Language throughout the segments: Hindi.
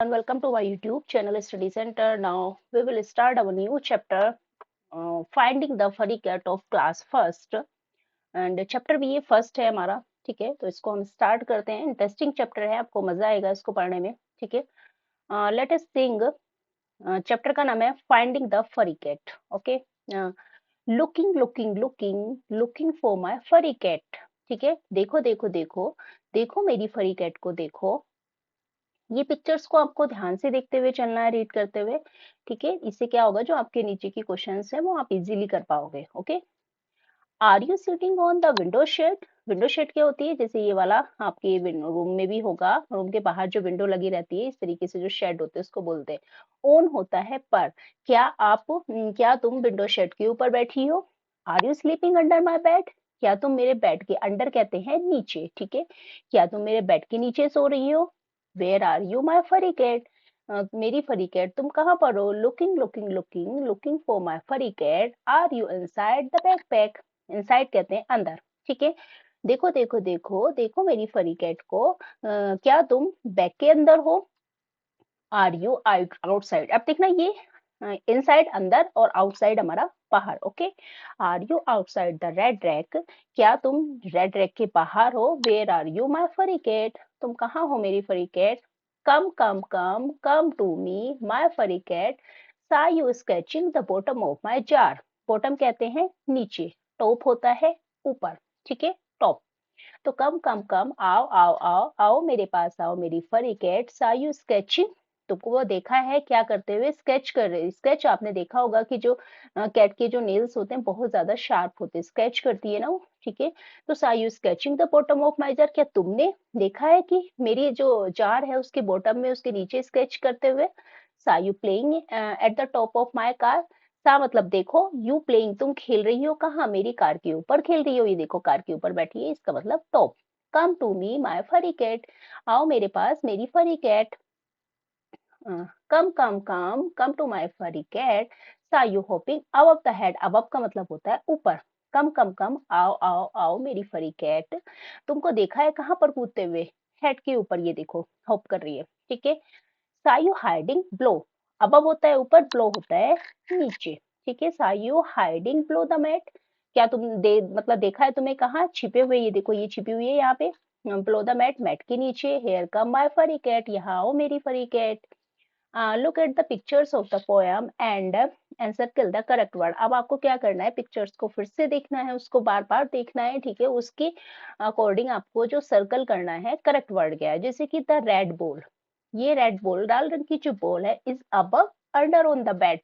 And welcome to my YouTube channel Study Center. Now we will start our new chapter, Finding the Furry Cat of Class First. And chapter भी ये फर्स्ट है हमारा, ठीक है। तो इसको हम स्टार्ट करते हैं। इंटरेस्टिंग चैप्टर है, आपको मजा आएगा इसको पढ़ने में, ठीक है। लेट अस सिंग। चैप्टर का नाम है finding the furry cat. Okay. Looking looking looking looking for my furry cat. ठीक है, देखो देखो देखो देखो मेरी फरी कैट को देखो। ये पिक्चर्स को आपको ध्यान से देखते हुए चलना है, रीड करते हुए, ठीक है। इससे क्या होगा, जो आपके नीचे की क्वेश्चंस है वो आप इजीली कर पाओगे। Okay. Are you sitting on the window shade? Window shade क्या होती है? जैसे ये वाला आपके रूम में भी होगा, रूम के बाहर जो विंडो लगी रहती है, इस तरीके से जो शेड होते हैं उसको बोलते हैं। ऑन होता है पर। क्या तुम विंडो शेड के ऊपर बैठी हो? Are you sleeping under my bed? क्या तुम मेरे बेड के अंडर कहते हैं नीचे, ठीक है। क्या तुम मेरे बेड के नीचे सो रही हो? Where are you my furry cat? मेरी फरी कैट तुम कहाँ पर हो? Looking looking looking looking for my furry cat. Are you inside the backpack? Inside कहते हैं अंदर, ठीक है। देखो देखो देखो देखो मेरी फरी कैट को। क्या तुम बैग के अंदर हो? Are you outside? अब देखना, ये इनसाइड अंदर और आउटसाइड हमारा बाहर। Okay. Are you outside the red rack? क्या तुम रेड रैक के बाहर हो? Where are you my furry cat? तुम कहाँ हो मेरी furry cat? Come come come come to me my furry cat. सा you sketching the bottom of my jar? Bottom कहते हैं नीचे, टॉप होता है ऊपर, ठीक है, टॉप। तो कम कम कम, आओ आओ आओ आओ मेरे पास आओ मेरी फरी कैट। सा यू स्केचिंग? तुमको वो देखा है क्या करते हुए? स्केच कर रहे। स्केच आपने देखा होगा कि जो कैट के जो नेल्स होते हैं बहुत ज्यादा शार्प होते हैं, स्केच करती है ना वो, ठीक है। तो सा you sketching the bottom of my jar? क्या तुमने देखा है कि मेरी जो जार है उसके बॉटम में, उसके नीचे स्केच करते हुए? सा you playing at the top of my car? सा मतलब देखो, यू प्लेइंग तुम खेल रही हो कहाँ? मेरी कार के ऊपर खेल रही हो। ये देखो कार के ऊपर बैठी है, इसका मतलब top. Come to me my furry cat? आओ मेरे पास मेरी furry cat. Come come come come to my furry cat. सा you hopping above the head? Above का मतलब होता है ऊपर। कम कम कम, आओ आओ आओ मेरी फरी कैट। तुमको देखा है कहाँ पर कूदते हुए? हेड के ऊपर, ये देखो होप कर रही है, ठीक है। So you hiding blow? Above होता है ऊपर, ब्लो होता है नीचे, ठीक है। So you hiding below the mat? क्या तुम मतलब देखा है तुम्हें कहाँ छिपे हुए? ये देखो ये छिपी हुई है यहाँ पे, ब्लो द मैट, मैट के नीचे। हेयर कम माई फरी कैट? यहाँ आओ मेरी furry cat. Look at the pictures of the poem and circle the correct word. अब आपको क्या करना है, पिक्चर्स को फिर से देखना है, उसको बार बार देखना है, ठीक है। उसकी अकॉर्डिंग आपको जो सर्कल करना है, करेक्ट वर्ड क्या है। जैसे कि द रेड बॉल, ये रेड बॉल, लाल रंग की जो बॉल है, is above under on the bed?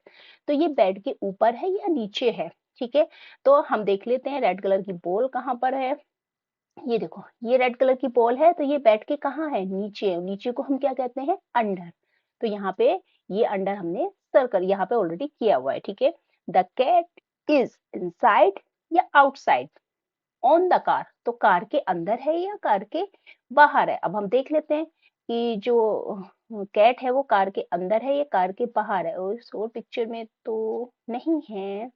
तो ये बेड के ऊपर है या नीचे है, ठीक है। तो हम देख लेते हैं रेड कलर की बॉल कहाँ पर है। ये देखो ये रेड कलर की बॉल है, तो ये बेड के कहाँ है? नीचे। नीचे को हम क्या कहते हैं? अंडर। तो यहाँ पे ये अंडर हमने सर्कल यहाँ पे ऑलरेडी किया हुआ है, ठीक है। द कैट इज इनसाइड या आउटसाइड ऑन द कार? तो कार के अंदर है या कार के बाहर है? अब हम देख लेते हैं कि जो कैट है वो कार के अंदर है या कार के बाहर है। और इस और पिक्चर में तो नहीं है।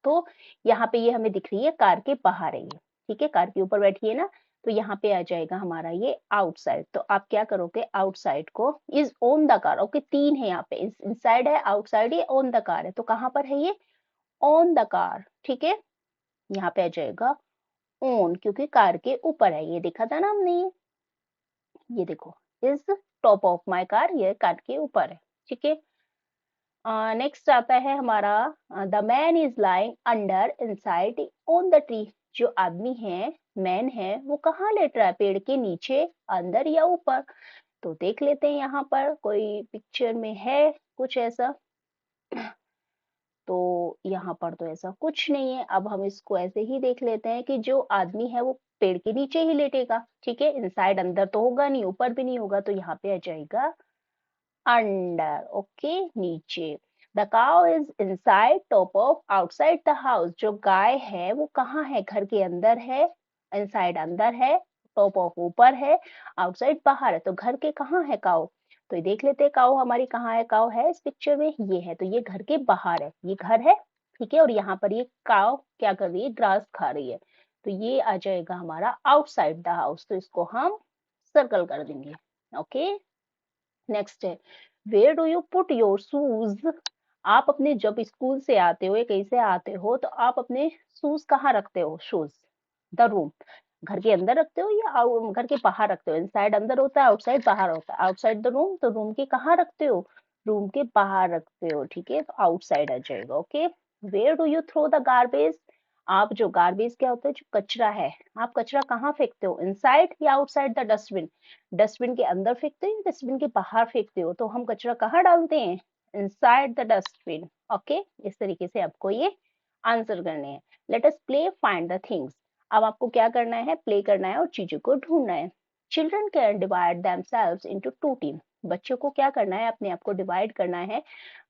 तो यहाँ पे ये हमें दिख रही है कार के बाहर है ये, ठीक है। कार के ऊपर बैठी है ना, तो यहाँ पे आ जाएगा हमारा ये आउटसाइड। तो आप क्या करोगे, आउटसाइड को is on the car. Okay, तीन है यहाँ पे, इनसाइड है, आउटसाइड है, ऑन द कार है। तो कहाँ पर है ये? ऑन द कार, ठीक है। यहाँ पे आ जाएगा ऑन, क्योंकि कार के ऊपर है, ये देखा था ना हमने। ये देखो, is top of my car, ये कार के ऊपर है, ठीक है। नेक्स्ट आता है हमारा, the man is lying under inside on the tree? जो आदमी है, मैन है, वो कहाँ लेट रहा है? पेड़ के नीचे, अंदर या ऊपर? तो देख लेते हैं यहाँ पर कोई पिक्चर में है कुछ ऐसा। तो यहाँ पर तो ऐसा कुछ नहीं है। अब हम इसको ऐसे ही देख लेते हैं कि जो आदमी है वो पेड़ के नीचे ही लेटेगा, ठीक है। इनसाइड अंदर तो होगा नहीं, ऊपर भी नहीं होगा, तो यहाँ पे आ जाएगा अंडर। ओके, नीचे। The cow is inside top of outside the house? जो गाय है वो कहाँ है? घर के अंदर है, इनसाइड अंदर है, टॉप ऑफ ऊपर है, आउटसाइड बाहर है। तो घर के कहाँ है काउ? तो ये देख लेते हैं काउ हमारी कहाँ है। काउ है इस पिक्चर में, ये है, तो ये घर के बाहर है, ये घर है, ठीक है। और यहाँ पर ये काउ क्या कर रही है? ग्रास खा रही है। तो ये आ जाएगा हमारा आउटसाइड द हाउस। तो इसको हम सर्कल कर देंगे। ओके। नेक्स्ट है, where do you put your shoes. आप अपने जब स्कूल से आते हो या कहीं से आते हो तो आप अपने शूज कहाँ रखते हो? शूज, द रूम, घर के अंदर रखते हो या घर के बाहर रखते हो? इनसाइड अंदर होता है, आउटसाइड बाहर होता है। आउटसाइड द रूम, तो रूम के कहाँ रखते हो? रूम के बाहर रखते हो, ठीक है, तो आउटसाइड आ जाएगा। Okay. Where do you throw the garbage. आप जो गार्बेज क्या होता है? जो कचरा है, आप कचरा कहाँ फेंकते हो? इनसाइड या आउटसाइड द डस्टबिन। डस्टबिन के अंदर फेंकते हो या डस्टबिन के बाहर फेंकते हो? तो हम कचरा कहाँ डालते हैं? Inside the dustbin. ओके, इस तरीके से आपको ये आंसर करने हैं। Late us play find the things. अब आपको क्या करना है? प्ले करना है और चीजों को ढूंढना है। Children can divide themselves into two team. बच्चों को क्या करना है? अपने आप को डिवाइड करना है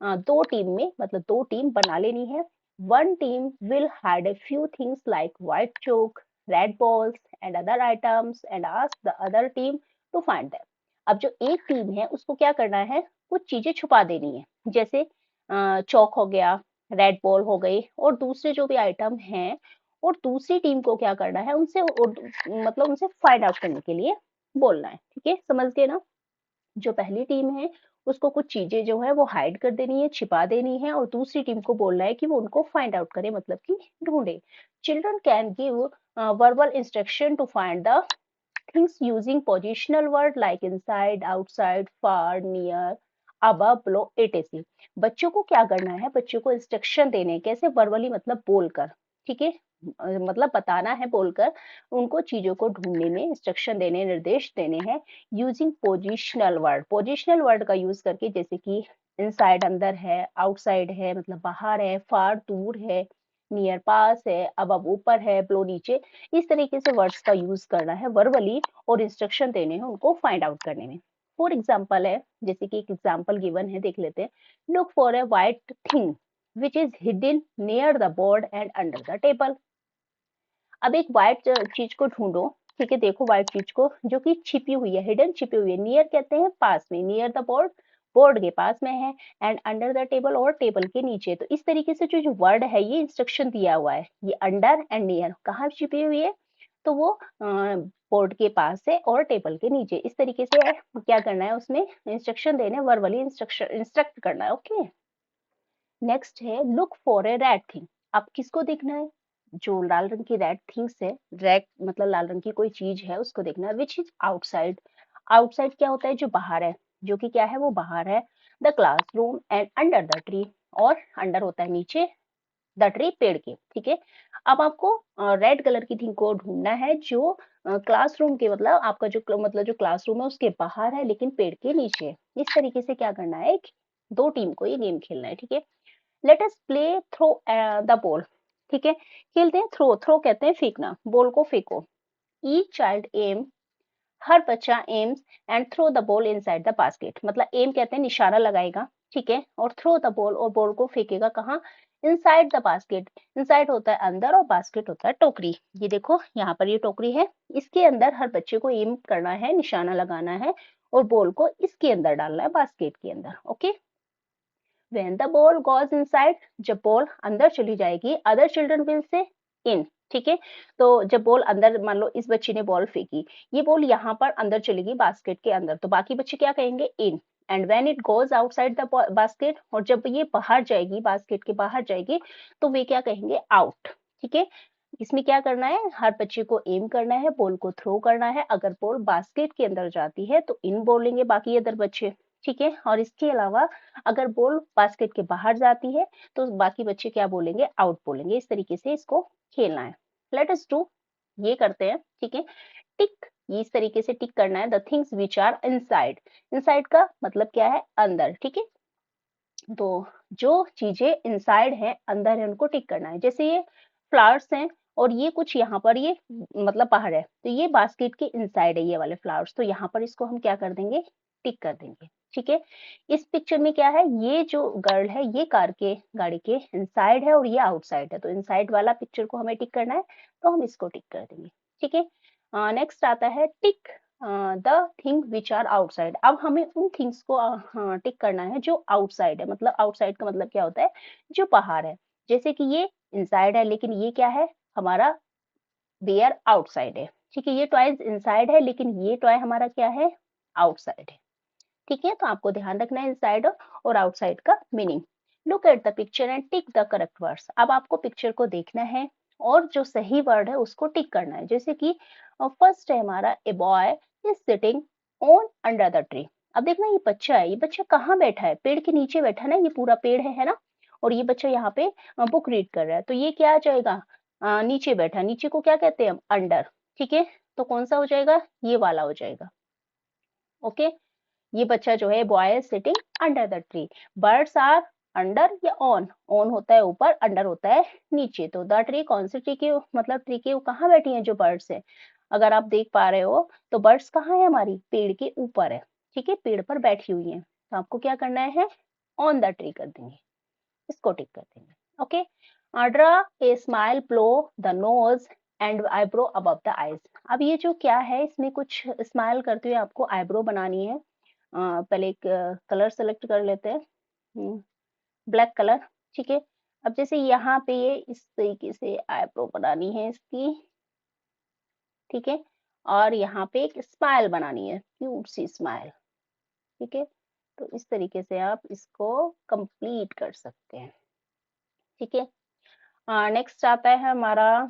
दो टीम में, मतलब दो टीम बना लेनी है। One team will hide a few things like white chalk, red balls and other items and ask the other team to find them. अब जो एक टीम है उसको क्या करना है? कुछ चीजें छुपा देनी है, जैसे चौक हो गया, रेड बॉल हो गई, और दूसरे जो भी आइटम हैं, और दूसरी टीम को क्या करना है? उनसे मतलब उनसे फाइंड आउट करने के लिए बोलना है। ठीक है, समझ गए ना? जो पहली टीम है उसको कुछ चीजें जो है वो हाइड कर देनी है, छिपा देनी है, और दूसरी टीम को बोलना है कि वो उनको फाइंड आउट करे, मतलब कि ढूंढे। Children can give verbal instruction to find the things using positional word like inside, outside, far, near, above, below, etc. बच्चों को क्या करना है? बच्चों को इंस्ट्रक्शन देने, कैसे? वर्बली मतलब बोलकर, ठीक है, मतलब बताना है बोलकर, उनको चीजों को ढूंढने में इंस्ट्रक्शन देने, निर्देश देने हैं using positional word. Positional word का यूज करके, जैसे कि इनसाइड अंदर है, आउटसाइड है मतलब बाहर है, फार दूर है, नियर पास है, अब ऊपर है, ब्लो नीचे। इस तरीके से वर्ड्स का यूज करना है वर्बली, और इंस्ट्रक्शन देने हैं उनको फाइंड आउट करने में। फॉर एग्जाम्पल है, जैसे कि एक एग्जाम्पल गिवन है, देख लेते हैं। Look for a white thing which is hidden near the board and under the table. अब एक व्हाइट चीज को ढूंढो, ठीक है, देखो व्हाइट चीज को जो कि छिपी हुई है, हिडन छिपी हुई है, नियर कहते हैं पास में, नियर द बोर्ड बोर्ड के पास में है, एंड अंडर द टेबल और टेबल के नीचे। तो इस तरीके से जो जो वर्ड है ये इंस्ट्रक्शन दिया हुआ है, ये अंडर एंड नियर कहाँ छिपी हुई है? तो वो बोर्ड के पास है और टेबल के नीचे। इस तरीके से क्या करना है? उसमें इंस्ट्रक्शन देने, वर्बली इंस्ट्रक्शन इंस्ट्रक्ट करना है। ओके। नेक्स्ट है look for a red thing. अब किसको देखना है? जो लाल रंग की रेड थिंग्स है, रेड मतलब लाल रंग की कोई चीज है, उसको देखना है। Which is outside. आउटसाइड क्या होता है? जो बाहर है, जो कि क्या है? वो बाहर है। The classroom and under the tree, और अंडर होता है नीचे, द ट्री पेड़ के, ठीक है। अब आपको रेड कलर की थिंग को ढूंढना है जो क्लासरूम के, मतलब आपका जो मतलब जो क्लासरूम है उसके बाहर है लेकिन पेड़ के नीचे है। इस तरीके से क्या करना है? दो टीम को ये गेम खेलना है, ठीक है। Let us play throw the ball, ठीक है, खेलते हैं। थ्रो, थ्रो कहते हैं फेंकना, बॉल को फेंको। ईच चाइल्ड एम, हर बच्चा aims and throw the ball inside the basket. मतलब एम कहते हैं निशाना लगाएगा, ठीक है, और थ्रो द बॉल, और बॉल को फेंकेगा कहाँ? Inside the basket. इनसाइड होता है अंदर और बास्केट होता है टोकरी। ये देखो यहाँ पर ये टोकरी है, इसके अंदर हर बच्चे को एम करना है, निशाना लगाना है, और बॉल को इसके अंदर डालना है, बास्केट के अंदर। Okay. When the ball goes inside, जब बॉल अंदर चली जाएगी, अदर चिल्ड्रन विल से इन, ठीक है। तो जब बॉल अंदर, मान लो इस बच्चे ने बॉल फेंकी, ये बॉल यहाँ पर अंदर चलेगी बास्केट के अंदर, तो बाकी बच्चे क्या कहेंगे? In. And when it goes outside the basket, और जब ये बाहर जाएगी, बास्केट के बाहर जाएगी, तो वे क्या कहेंगे? आउट, ठीक है। इसमें क्या करना है? हर बच्चे को एम करना है, बॉल को थ्रो करना है। अगर बॉल बास्केट के अंदर जाती है तो इन बोलेंगे बाकी अदर बच्चे, ठीक है। और इसके अलावा अगर बॉल बास्केट के बाहर जाती है तो बाकी बच्चे क्या बोलेंगे? आउट बोलेंगे। इस तरीके से इसको खेलना है। लेट अस डू, ये करते हैं, ठीक है। टिक, ये इस तरीके से टिक करना है। The things which are inside, inside का मतलब क्या है? अंदर, ठीक है। तो जो चीजें इनसाइड है, अंदर है, उनको टिक करना है। जैसे ये फ्लावर्स हैं और ये कुछ यहाँ पर ये मतलब बाहर है, तो ये बास्केट के इनसाइड है ये वाले फ्लावर्स, तो यहाँ पर इसको हम क्या कर देंगे? टिक कर देंगे, ठीक है। इस पिक्चर में क्या है? ये जो गर्ल है ये कार के, गाड़ी के इनसाइड है और ये आउटसाइड है, तो इनसाइड वाला पिक्चर को हमें टिक करना है, तो हम इसको टिक कर देंगे, ठीक है। नेक्स्ट आता है tick the thing which are outside. अब हमें उन थिंग्स को टिक करना है जो आउटसाइड है। मतलब आउटसाइड का मतलब क्या होता है? जो बाहर है। जैसे कि ये इनसाइड है लेकिन ये क्या है? हमारा बेयर आउटसाइड है, ठीक है। ये टॉयज इनसाइड है लेकिन ये टॉय हमारा क्या है? आउटसाइड है, ठीक है। तो आपको ध्यान रखना है इनसाइड और आउटसाइड का meaning. Look at the picture and tick the correct words. अब आपको पिक्चर को देखना है और जो सही वर्ड है उसको टिक करना है। जैसे कि फर्स्ट है हमारा, a boy is sitting on under the tree. अब देखना ये बच्चा है, ये बच्चा कहाँ बैठा है? पेड़ के नीचे बैठा है ना, ये पूरा पेड़ है ना। और ये बच्चा यहाँ पे बुक रीड कर रहा है, तो ये क्या आ जाएगा? नीचे बैठा, नीचे को क्या कहते हैं हम? अंडर, ठीक है। तो कौन सा हो जाएगा? ये वाला हो जाएगा, ओके। ये बच्चा जो है, boy is sitting under the tree. Birds are under या ऑन? ऑन होता है ऊपर, अंडर होता है नीचे। तो द ट्री कौन सी ट्री के, मतलब ट्री के कहाँ बैठी है जो बर्ड्स है? अगर आप देख पा रहे हो तो बर्ड्स कहाँ है हमारी? पेड़ के ऊपर है, ठीक है, पेड़ पर बैठी हुई है। तो आपको क्या करना है? ऑन द ट्री कर देंगे, इसको टिक कर देंगे, okay. Draw a smile blow the nose and eyebrow above the eyes. अब ये जो क्या है, इसमें कुछ स्माइल करते हुए आपको आईब्रो बनानी है। पहले एक कलर सेलेक्ट कर लेते हैं, ब्लैक कलर, ठीक है। अब जैसे यहाँ पे ये इस तरीके से आईब्रो बनानी है इसकी, ठीक है। और यहाँ पे एक स्माइल बनानी है, क्यूट सी स्माइल, ठीक है। तो इस तरीके से आप इसको कंप्लीट कर सकते हैं, ठीक है। नेक्स्ट आता है हमारा,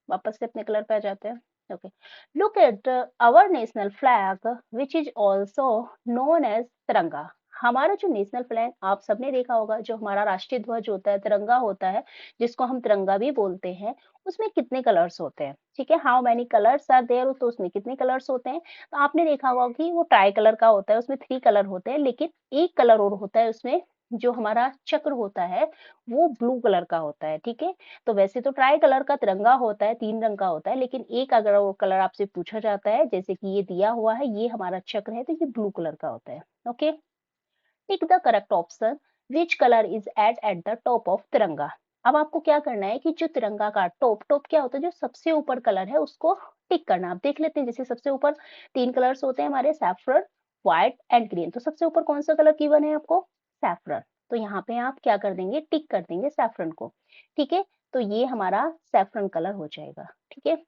वापस से अपने कलर पे आ जाते हैं, okay. Look at our national flag which is also known as Tiranga. हमारा जो नेशनल फ्लैग आप सबने देखा होगा, जो हमारा राष्ट्रीय ध्वज होता है, तिरंगा होता है, जिसको हम तिरंगा भी बोलते हैं, उसमें कितने कलर्स होते हैं, ठीक है। How many colours are there, तो उसमें कितने कलर्स होते हैं? तो आपने देखा होगा कि वो ट्राई कलर का होता है, उसमें 3 कलर होते हैं, लेकिन एक कलर और होता है उसमें, जो हमारा चक्र होता है वो ब्लू कलर का होता है, ठीक है। तो वैसे तो ट्राई कलर का तिरंगा होता है, 3 रंग का होता है, लेकिन एक अगर वो कलर आपसे पूछा जाता है, जैसे कि ये दिया हुआ है, ये हमारा चक्र है, तो ये ब्लू कलर का होता है, okay. Tick the correct option, which colour is at the top of तिरंगा। अब आपको क्या करना है कि जो तिरंगा का टॉप, टॉप क्या होता है? जो सबसे ऊपर कलर है उसको टिक करना। आप देख लेते हैं, जैसे सबसे ऊपर 3 कलर्स होते हैं हमारे, सैफरन, व्हाइट एंड ग्रीन। तो सबसे ऊपर कौन सा कलर गिवन है आपको? सैफरन। तो यहाँ पे आप क्या कर देंगे? टिक कर देंगे सैफरन को, ठीक है। तो ये हमारा सैफरन कलर हो जाएगा, ठीक है।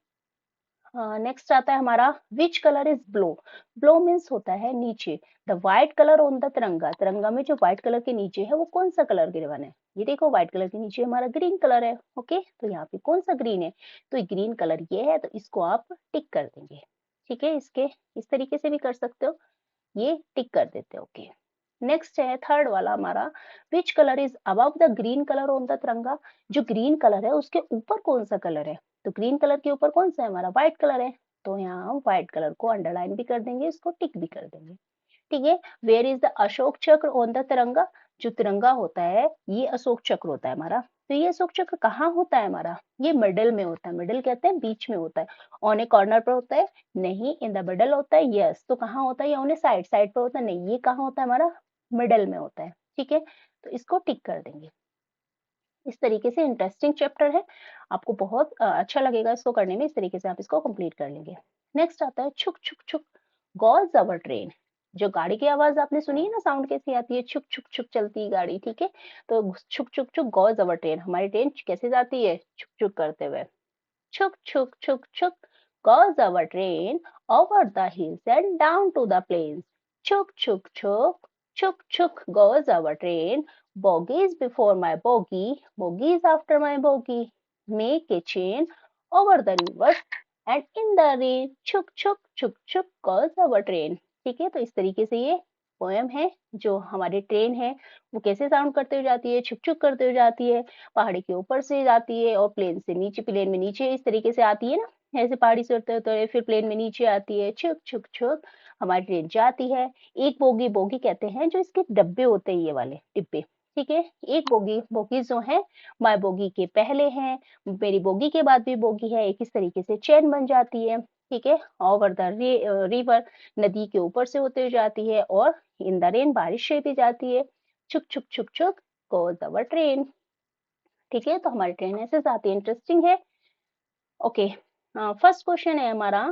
नेक्स्ट आता है हमारा, which colour is blow. Blow means होता है नीचे। The white colour on the तिरंगा, तिरंगा में जो व्हाइट कलर के नीचे है वो कौन सा कलर गिवन है? ये देखो, व्हाइट कलर के नीचे हमारा ग्रीन कलर है, ओके। तो यहाँ पे कौन सा ग्रीन है? तो ग्रीन कलर ये है, तो इसको आप टिक कर देंगे, ठीक है। इसके इस तरीके से भी कर सकते हो, ये टिक कर देते हो, ओके। नेक्स्ट है थर्ड वाला हमारा, which colour is above the green colour on the तिरंगा। जो ग्रीन कलर है उसके ऊपर कौन सा कलर है? तो ग्रीन कलर के ऊपर कौन सा है हमारा? व्हाइट कलर है। तो यहाँ हम व्हाइट कलर को अंडरलाइन भी कर देंगे, इसको टिक भी कर देंगे, ठीक है। वेयर इज द अशोक चक्र ऑन द तिरंगा। जो तिरंगा होता है ये अशोक चक्र होता है हमारा। तो ये अशोक चक्र कहाँ होता है हमारा? ये मिडिल में होता है, मिडिल कहते हैं बीच में होता है। ऑन ए कॉर्नर पर होता है? नहीं। इन द मिडल होता है? यस। तो कहाँ होता है? ये ऑन ए साइड, साइड पर होता है? नहीं। ये कहाँ होता है हमारा? मिडल में होता है, ठीक है। तो इसको टिक कर देंगे। इस तरीके से इंटरेस्टिंग चैप्टर है, आपको बहुत अच्छा लगेगा इसको करने में। इस तरीके से आप इसको कंप्लीट कर लेंगे। नेक्स्ट आता है, छुक छुक छुक गॉज अवर ट्रेन। जो गाड़ी की आवाज आपने सुनी है ना, साउंड कैसी आती है? छुक छुक छुक चलती है गाड़ी, ठीक है। तो छुक छुक छुक गॉज अवर ट्रेन, हमारी ट्रेन कैसे जाती है? छुक छुक करते हुए। छुक छुक छुक छुक goes our train over the hills and down to the plains. Chuk chuk chuk, chuk chuk goes our train. Bogies before my bogie, bogies after my bogie. Make a chain over the rivers and in the rain. Chuk chuk chuk chuk goes our train. ठीक है, तो इस तरीके से ये पोएम है। जो हमारी ट्रेन है वो कैसे साउंड करते हुए जाती है? छुक छुक करते हुए जाती है, पहाड़ी के ऊपर से जाती है और प्लेन से नीचे, प्लेन में नीचे इस तरीके से आती है ना, ऐसे पहाड़ी से उतरते उतरते फिर प्लेन में नीचे आती है। छुक छुक छुक हमारी ट्रेन जाती है। एक बोगी, बोगी कहते हैं जो इसके डब्बे होते हैं, ये वाले डिब्बे, ठीक है। एक बोगी, बोगी जो है माय बोगी के पहले है, मेरी बोगी के बाद भी बोगी है, एक इस तरीके से चेन बन जाती है, ठीक है। ओवर द रिवर, नदी के ऊपर से होते हुए जाती है, और इन द रेन, बारिश से भी जाती है। छुक छुक छुक छुक गोज अवर ट्रेन, ठीक है। तो हमारी ट्रेन ऐसे जाती है, इंटरेस्टिंग है, ओके। फर्स्ट क्वेश्चन है हमारा,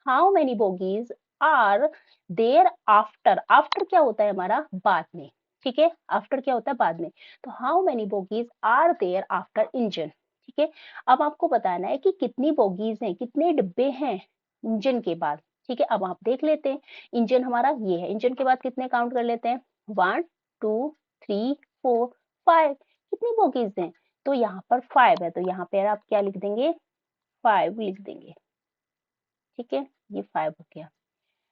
how many bogies are there after. After क्या होता है हमारा? बाद में, ठीक है। आफ्टर क्या होता है? बाद में। तो how many bogies are there after engine, ठीक है। अब आपको बताना है कि कितनी बोगीज हैं, कितने डिब्बे हैं इंजन के बाद, ठीक है, अब आप देख लेते हैं इंजन हमारा ये है। इंजन के बाद कितने काउंट कर लेते हैं, 1 2 3 4 5। कितनी बोगीज हैं, तो यहाँ पर 5 है, तो यहाँ पे आप क्या लिख देंगे, 5 लिख देंगे। ठीक है, ये 5 हो गया।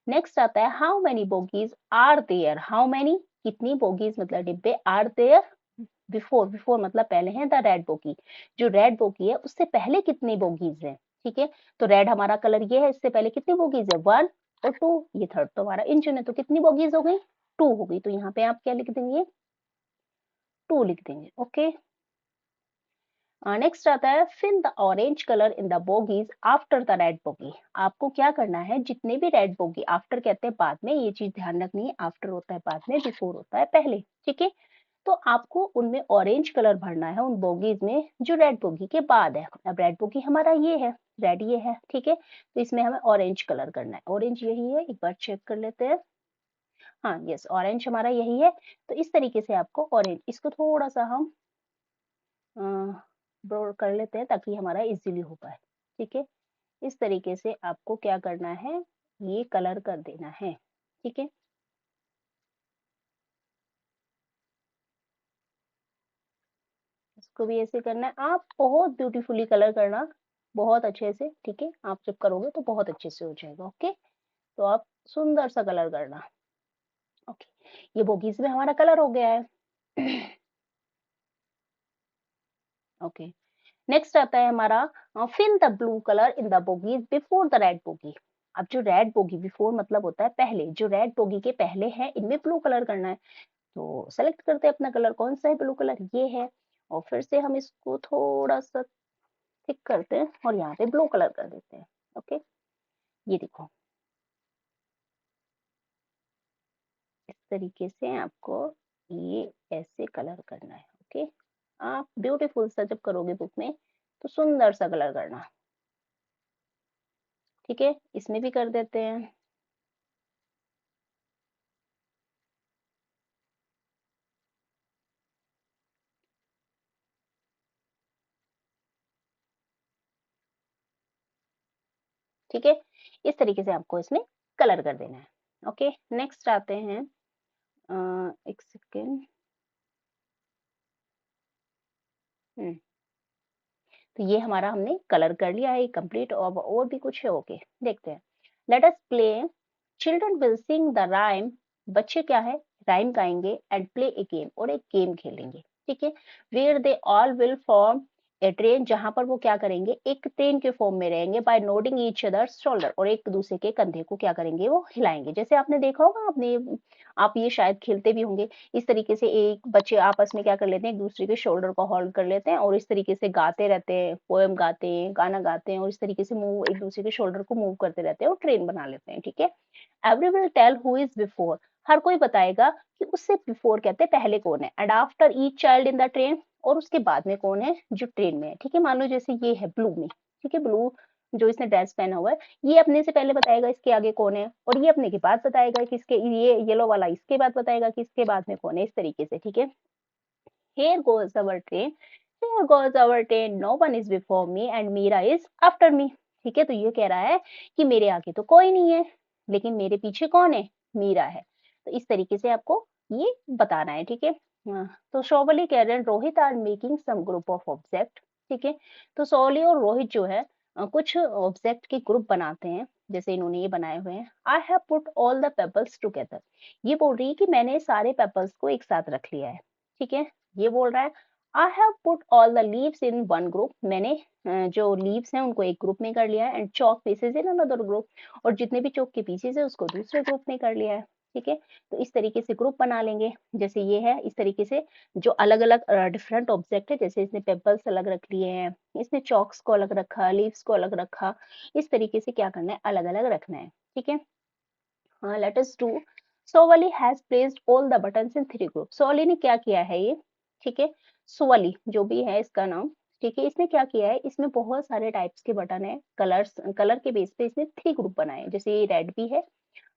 नेक्स्ट आता है how many bogies are there, how many कितनी बोगीज मतलब डिब्बे, आर देयर बिफोर, बिफोर मतलब पहले है द रेड बोगी, जो रेड बोगी है उससे पहले कितनी बोगीज है। ठीक है, तो रेड हमारा कलर ये है, इससे पहले कितनी बोगीज है, 1 और 2, ये थर्ड तो हमारा इंजन है, तो कितनी बोगीज हो गई, 2 हो गई। तो यहाँ पे आप क्या लिख देंगे, 2 लिख देंगे। ओके, नेक्स्ट आता है fill the orange colour in the bogies after the red bogie. आपको क्या करना है, जितने भी रेड बोगी, आफ्टर कहते हैं बाद में, ये चीज ध्यान रखनी है, आफ्टर होता है बाद में, बिफोर होता है पहले। ठीक है, तो आपको उनमें ऑरेंज कलर भरना है, उन बोगीज में जो रेड बोगी के बाद है। अब रेड बोगी हमारा ये है, रेड ये है। ठीक है, तो इसमें हमें ऑरेंज कलर करना है, ऑरेंज यही है, एक बार चेक कर लेते हैं। हाँ यस, ऑरेंज हमारा यही है। तो इस तरीके से आपको ऑरेंज, इसको थोड़ा सा हम ब्रो कर लेते हैं ताकि हमारा इजीली हो पाए। ठीक है, इस तरीके से आपको क्या करना है, ये कलर कर देना है। ठीक है, इसको भी ऐसे करना है। आप बहुत ब्यूटीफुली कलर करना, बहुत अच्छे से। ठीक है, आप जब करोगे तो बहुत अच्छे से हो जाएगा। ओके, तो आप सुंदर सा कलर करना। ओके, ये बोगीज में हमारा कलर हो गया है। ओके, नेक्स्ट आता है हमारा fill the blue colour in the bogies before the red bogie. अब जो रेड बोगी, बिफोर मतलब होता है पहले, जो रेड बोगी के पहले है इनमें ब्लू कलर करना है। तो सेलेक्ट करते हैं अपना कलर, कौन सा है, ब्लू कलर ये है। और फिर से हम इसको थोड़ा सा थिक करते हैं और यहाँ पे ब्लू कलर कर देते हैं। ओके, ये देखो, इस तरीके से आपको ये ऐसे कलर करना है। ओके, आप ब्यूटीफुल सा जब करोगे बुक में तो सुंदर सा कलर करना। ठीक है, इसमें भी कर देते हैं। ठीक है, इस तरीके से आपको इसमें कलर कर देना है। ओके, नेक्स्ट आते हैं, एक सेकेंड। तो ये हमारा हमने कलर कर लिया है कंप्लीट। और भी कुछ है, ओके देखते हैं। Late us play, children will sing the rhyme, बच्चे क्या है, राइम गाएंगे, एंड प्ले ए गेम, और एक गेम खेलेंगे। ठीक है, where they all will form a train, जहां पर वो क्या करेंगे, एक ट्रेन के फॉर्म में रहेंगे, by nodding each other shoulder, और एक दूसरे के कंधे को क्या करेंगे, वो हिलाएंगे। जैसे आपने देखा होगा, आपने, आप ये शायद खेलते भी होंगे। इस तरीके से एक बच्चे आपस में क्या कर लेते हैं, एक दूसरे के शोल्डर को होल्ड कर लेते हैं और इस तरीके से गाते रहते हैं, पोएम गाते हैं, गाना गाते हैं, और इस तरीके से मूव, एक दूसरे के शोल्डर को मूव करते रहते हैं और ट्रेन बना लेते हैं। ठीक है, every will tell who is before, हर कोई बताएगा कि उससे बिफोर कहते हैं पहले कौन है, and after each child in the train, और उसके बाद में कौन है जो ट्रेन में है। ठीक है, मान लो जैसे ये है ब्लू में, ठीक है, ब्लू जो इसने ड्रेस पहना हुआ है, ये अपने से पहले बताएगा इसके आगे कौन है, और ये अपने के बाद बताएगा कि इसके, ये येलो वाला इसके बाद बताएगा कि इसके बाद में कौन है, इस तरीके से। ठीक है, here goes our train, here goes our train, no one is before me and Meera is after me। ठीक है, तो ये कह रहा है कि मेरे आगे तो कोई नहीं है, लेकिन मेरे पीछे कौन है, मीरा है। तो इस तरीके से आपको ये बताना है। ठीक है, तो Shobhali, Karen, Rohit are making some group of object. ठीक है, तो सोली और रोहित जो है कुछ ऑब्जेक्ट के ग्रुप बनाते हैं, जैसे इन्होंने ये बनाए हुए हैं। I have put all the pebbles together, ये बोल रही है कि मैंने सारे पेबल्स को एक साथ रख लिया है। ठीक है, ये बोल रहा है आई have put all the leaves in one group, मैंने जो लीव्स हैं उनको एक ग्रुप में कर लिया है, and chalk pieces in another group, और जितने भी चौक के पीसेज है उसको दूसरे ग्रुप में कर लिया है। ठीक है, तो इस तरीके से ग्रुप बना लेंगे। जैसे ये है, इस तरीके से जो अलग अलग डिफरेंट ऑब्जेक्ट है, जैसे इसने पेबल्स अलग रख लिए हैं, इसने चॉक्स को अलग रखा, लीव्स को अलग रखा, इस तरीके से क्या करना है, अलग अलग रखना है। ठीक है, हाँ let us do. Sowly has placed all the buttons in three group, Sowly ने क्या किया है ये, ठीक है, सोवली जो भी है इसका नाम, ठीक है, इसने क्या किया है, इसमें बहुत सारे टाइप्स के बटन है, कलर्स, कलर के बेस पे इसने 3 ग्रुप बनाए, जैसे ये रेड भी है,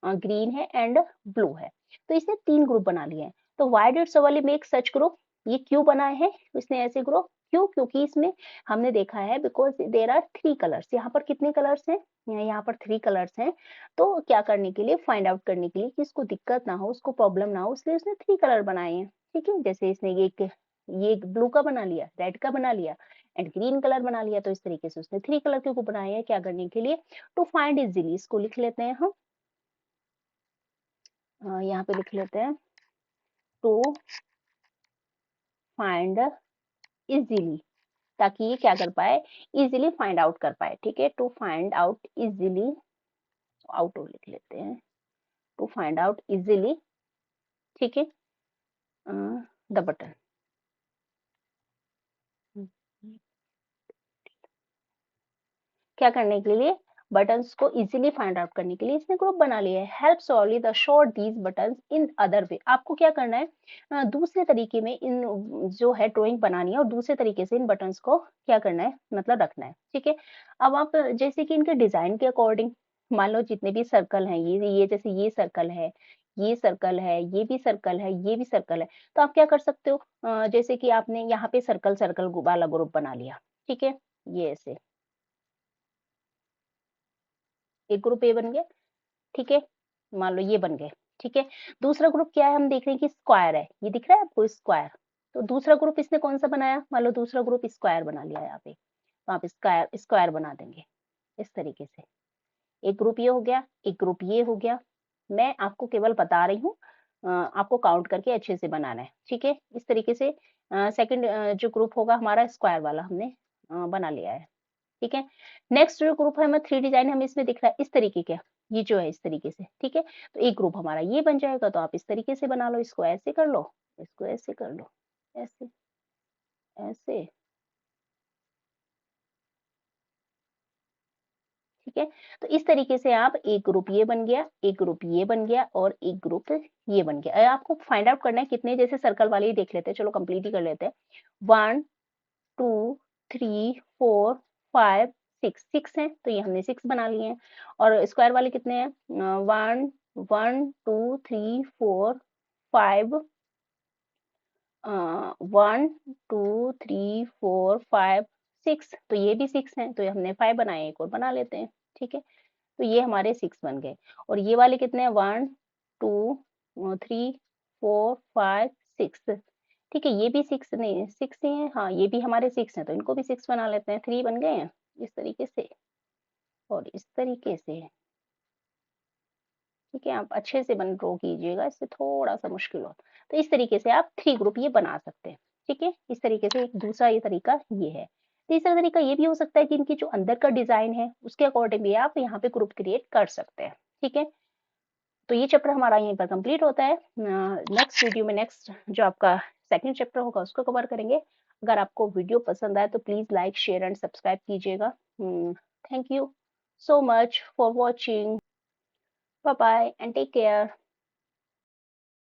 ग्रीन है एंड ब्लू है, तो इसने 3 ग्रुप बना लिए हैं। तो why did Sowly make such group, ये क्यों बनाए हैं इसने ऐसे ग्रुप, क्यों, क्योंकि इसमें हमने देखा है बिकॉज देयर आर 3 कलर्स, यहाँ पर कितने कलर्स हैं, यहाँ पर 3 कलर्स हैं, तो क्या करने के लिए, फाइंड आउट करने के लिए कि इसको दिक्कत ना हो, उसको प्रॉब्लम ना हो, इसलिए उसने 3 कलर बनाए हैं, ठीक है। जैसे इसने ये एक ब्लू का बना लिया, रेड का बना लिया एंड ग्रीन कलर बना लिया, तो इस तरीके से उसने 3 कलर के को बनाए हैं, क्या करने के लिए, टू फाइंड इजीली। इसको लिख लेते हैं हम, यहाँ पे लिख लेते हैं टू फाइंड इजीली, ताकि ये क्या कर पाए, इजीली फाइंड आउट कर पाए, ठीक है। To find out easily, out लिख लेते हैं, टू फाइंड आउट इजीली, ठीक है, द बटन। क्या करने के लिए, बटन्स को इजीली फाइंड आउट करने के लिए इसने ग्रुप बना लिया है। Help सॉली the short these buttons in other way. आपको क्या करना है, दूसरे तरीके में इन जो है ड्राइंग बनानी है और दूसरे तरीके से इन बटन्स को क्या करना है, मतलब रखना है, ठीक है। अब आप जैसे कि इनके डिजाइन के अकॉर्डिंग, मान लो जितने भी सर्कल हैं, ये जैसे ये सर्कल है, ये सर्कल है, ये भी सर्कल है, ये भी सर्कल है, तो आप क्या कर सकते हो, जैसे कि आपने यहाँ पे सर्कल सर्कल वाला ग्रुप बना लिया, ठीक है, ये ऐसे एक ग्रुप ए बन गया, ठीक है, मान लो ये बन गए, ठीक है। दूसरा ग्रुप क्या है, हम देख रहे हैं कि स्क्वायर है, ये दिख रहा है आपको स्क्वायर, तो दूसरा ग्रुप इसने कौन सा बनाया, मान लो दूसरा ग्रुप स्क्वायर बना लिया यहाँ पे, तो आप स्क्वायर स्क्वायर बना देंगे इस तरीके से। एक ग्रुप ये हो गया, एक ग्रुप ये हो गया, मैं आपको केवल बता रही हूँ, आपको काउंट करके अच्छे से बनाना है, ठीक है। इस तरीके से सेकंड जो ग्रुप होगा हमारा स्क्वायर वाला हमने बना लिया है, ठीक है। नेक्स्ट जो ग्रुप है हमें 3 डिजाइन हमें इसमें दिख रहा है इस तरीके का, ये जो है इस तरीके से, ठीक है। तो एक ग्रुप हमारा ये बन जाएगा, तो आप इस तरीके से बना लो, इसको ऐसे कर लो, इसको ऐसे कर लो, ऐसे ऐसे, ठीक है। तो इस तरीके से आप एक ग्रुप ये बन गया, एक ग्रुप ये बन गया और एक ग्रुप ये बन गया। आपको फाइंड आउट करना है कितने, जैसे सर्कल वाले ही देख लेते हैं, चलो कंप्लीट ही कर लेते हैं। 1 2 3 4 5 6, 6 हैं, तो ये हमने 6 बना लिए हैं। और स्क्वायर वाले कितने हैं, 1 1 2 3 4 5, 1 2 3 4 5 6, तो ये भी 6 हैं, तो ये हमने 5 बनाए, एक और बना लेते हैं, ठीक है। तो ये हमारे 6 बन गए। और ये वाले कितने हैं, 1 2 3 4 5 6, ठीक है। ये भी 6 नहीं 6 ही है, हाँ ये भी हमारे 6 हैं, तो इनको भी 6 बना लेते हैं, 3 बन गए हैं इस तरीके से और इस तरीके से, ठीक है। आप अच्छे से बन ड्रॉ कीजिएगा, इससे थोड़ा-सा मुश्किल हो। तो इस तरीके से आप 3 ग्रुप ये बना सकते हैं, ठीक है। इस तरीके से एक दूसरा ये तरीका ये है। तीसरा तरीका ये भी हो सकता है कि इनकी जो अंदर का डिज़ाइन है, उसके अकॉर्डिंग भी आप यहाँ पे ग्रुप क्रिएट कर सकते हैं, ठीक है। तो ये चैप्टर हमारा यहीं पर कंप्लीट होता है। नेक्स्ट वीडियो में नेक्स्ट जो आपका सेकंड चैप्टर होगा उसको कवर करेंगे। अगर आपको वीडियो पसंद आए तो please like, share and subscribe कीजिएगा। Thank you so much for watching. Bye bye and take care.